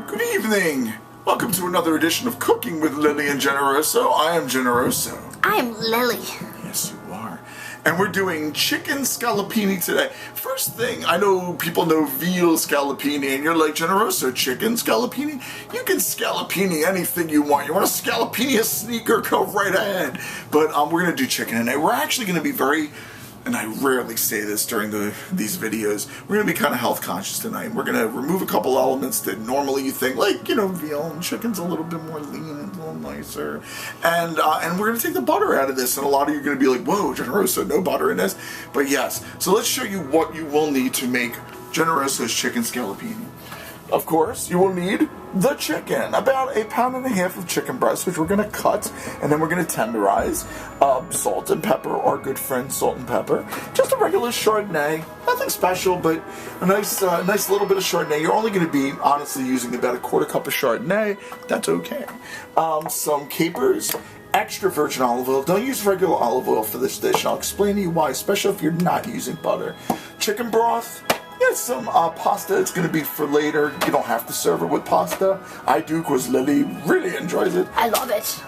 Good evening! Welcome to another edition of Cooking with Lily and Generoso. I am Generoso. I am Lily. Yes, you are. And we're doing chicken scallopini today. First thing, I know people know veal scallopini, and you're like, Generoso, chicken scallopini? You can scallopini anything you want. You want to scallopini a sneaker, go right ahead. But we're going to do chicken today. We're actually going to be very... and I rarely say this during these videos, we're going to be kind of health conscious tonight. We're going to remove a couple elements that normally you think, like, you know, veal and chicken's a little bit more lean and a little nicer. And we're going to take the butter out of this. And a lot of you are going to be like, whoa, Generoso, no butter in this. But yes, so let's show you what you will need to make Generoso's chicken scallopini. Of course, you will need the chicken, about 1.5 pounds of chicken breast, which we're going to cut, and then we're going to tenderize. Salt and pepper, our good friend salt and pepper. Just a regular Chardonnay, nothing special, but a nice little bit of Chardonnay. You're only going to be, honestly, using about 1/4 cup of Chardonnay. That's okay. Some capers. Extra virgin olive oil. Don't use regular olive oil for this dish. I'll explain to you why, especially if you're not using butter. Chicken broth. Get some pasta. It's going to be for later. You don't have to serve it with pasta. I do because Lily really enjoys it. I love it.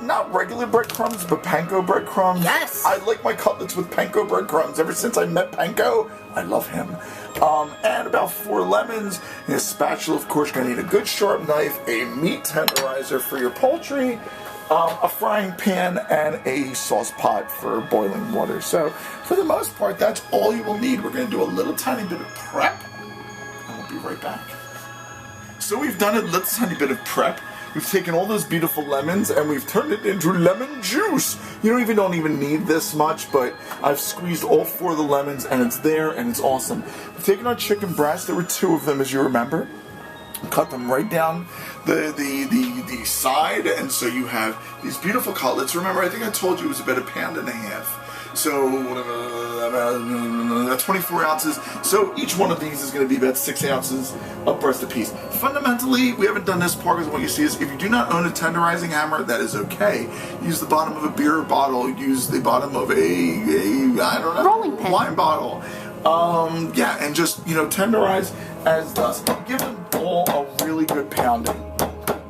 Not regular breadcrumbs, but panko breadcrumbs. Yes. I like my cutlets with panko breadcrumbs. Ever since I met Panko, I love him. And about 4 lemons, and a spatula. Of course, you're going to need a good sharp knife, a meat tenderizer for your poultry, a frying pan, and a sauce pot for boiling water. So, for the most part, that's all you will need. We're going to do a little tiny bit of prep, and we'll be right back. So we've done a little tiny bit of prep. We've taken all those beautiful lemons, and we've turned it into lemon juice. You don't even need this much, but I've squeezed all 4 of the lemons, and it's there, and it's awesome. We've taken our chicken breast. There were 2 of them, as you remember. Cut them right down the side, and so you have these beautiful cutlets. Remember, I think I told you it was about 1.5 pounds. So that's 24 ounces. So each one of these is going to be about 6 ounces of breast apiece. Fundamentally, we haven't done this part because what you see is if you do not own a tenderizing hammer, that is okay. Use the bottom of a beer bottle. Use the bottom of I don't know, rolling pin, wine bottle. Yeah, and just tenderize as does. Give them all a really good pounding.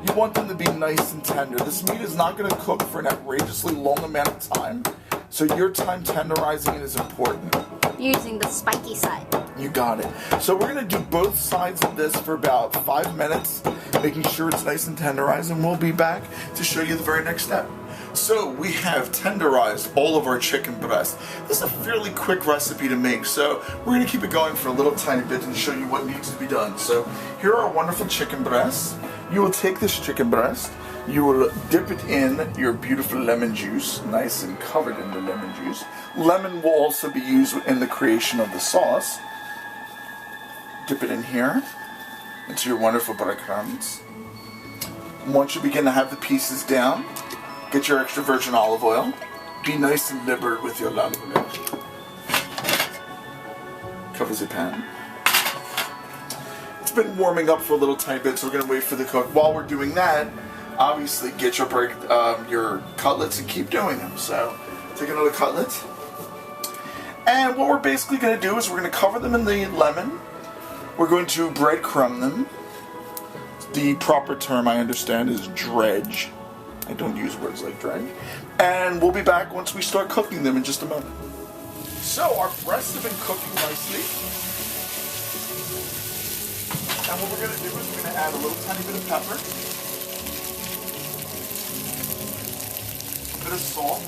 You want them to be nice and tender. This meat is not going to cook for an outrageously long amount of time, so your time tenderizing it is important. Using the spiky side. You got it. So we're going to do both sides of this for about 5 minutes, making sure it's nice and tenderized, and we'll be back to show you the very next step. So we have tenderized all of our chicken breast. This is a fairly quick recipe to make, so we're going to keep it going for a little tiny bit and show you what needs to be done. So here are our wonderful chicken breasts. You will take this chicken breast, you will dip it in your beautiful lemon juice, nice and covered in the lemon juice. Lemon will also be used in the creation of the sauce. Dip it in here into your wonderful breadcrumbs. Once you begin to have the pieces down, get your extra virgin olive oil. Be nice and liberal with your olive oil. Cover the pan. It's been warming up for a little tiny bit, so we're going to wait for the cook. While we're doing that, obviously get your cutlets and keep doing them. So take another cutlet. And what we're basically going to do is we're going to cover them in the lemon. We're going to breadcrumb them. The proper term, I understand, is dredge. I don't use words like dredge. And we'll be back once we start cooking them in just a moment. So our breasts have been cooking nicely. And what we're going to do is we're going to add a little tiny bit of pepper. A bit of salt.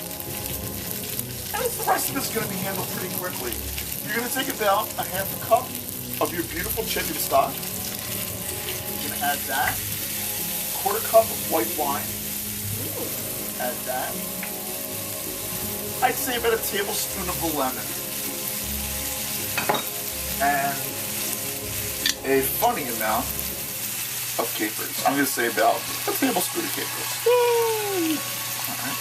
And the rest of it's going to be handled pretty quickly. You're going to take about 1/2 cup of your beautiful chicken stock. You're going to add that. 1/4 cup of white wine. Add that. I'd say about 1 tablespoon of the lemon. And a funny amount of capers. I'm going to say about 1 tablespoon of capers. Alright.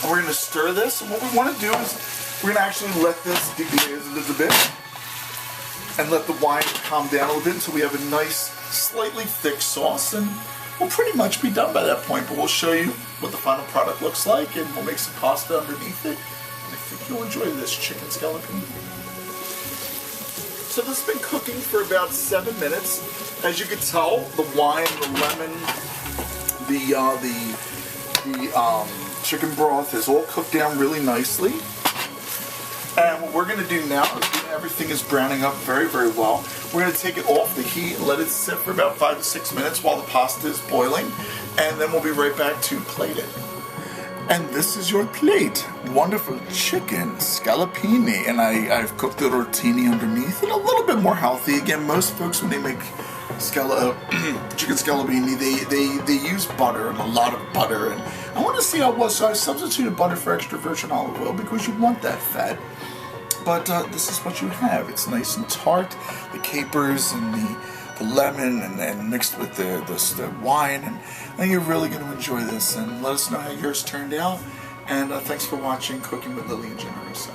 And we're going to stir this. And what we want to do is we're going to actually let this deglaze a little bit. And let the wine calm down a little bit until we have a nice, slightly thick sauce. And we'll pretty much be done by that point. But we'll show you what the final product looks like. And we'll make some pasta underneath it. And I think you'll enjoy this chicken scallopini. so this has been cooking for about 7 minutes. As you can tell, the wine, the lemon, the chicken broth is all cooked down really nicely. And what we're going to do now is when everything is browning up very, very well, we're going to take it off the heat and let it sit for about 5 to 6 minutes while the pasta is boiling. And then we'll be right back to plate it. And this is your plate. Wonderful chicken scallopini. And I've cooked the rotini underneath and a little bit more healthy. Again, most folks when they make chicken scallopini, they use butter and a lot of butter. And I want to see how it was. So I substituted butter for extra virgin olive oil because you want that fat. But this is what you have. It's nice and tart. The capers and the lemon and mixed with the wine. And I think you're really going to enjoy this. And let us know how yours turned out. And thanks for watching Cooking with Lily and Generoso.